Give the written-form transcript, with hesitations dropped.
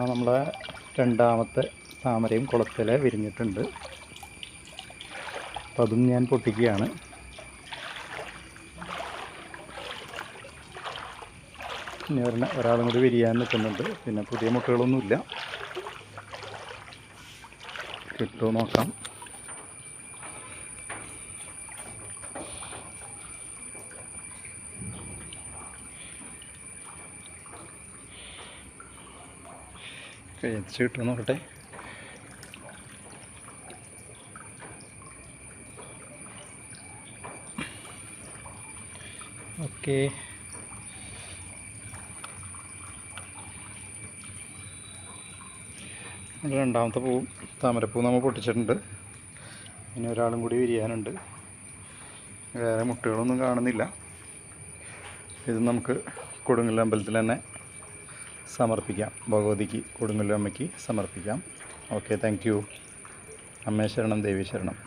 നമ്മളെ രണ്ടാമത്തെ താമരയും കുളത്തിലെ വിരിഞ്ഞിട്ടുണ്ട്. അപ്പം അതും ഞാൻ പൊട്ടിക്കുകയാണ്. ഇനി ഒരാളും കൂടി വിരിയാൻ നിൽക്കുന്നുണ്ട്. പിന്നെ പുതിയ മുട്ടകളൊന്നുമില്ല. കിട്ടുമോ നോക്കാം. കഴിച്ച് കിട്ടുമോ നോക്കട്ടെ. ഓക്കെ, രണ്ടാമത്തെ പൂവും താമരപ്പൂ നമ്മൾ പൊട്ടിച്ചിട്ടുണ്ട്. ഇനി ഒരാളും കൂടി വിരിയാനുണ്ട്. വേറെ മുട്ടുകളൊന്നും കാണുന്നില്ല. ഇത് നമുക്ക് കൊടുങ്ങല്ലൂർ അമ്പലത്തിൽ തന്നെ സമർപ്പിക്കാം. ഭഗവതിക്ക്, കൊടുങ്ങല്ലൂർ അമ്മയ്ക്ക് സമർപ്പിക്കാം. Okay, thank you. അമ്മേ ശരണം, ദേവി ശരണം.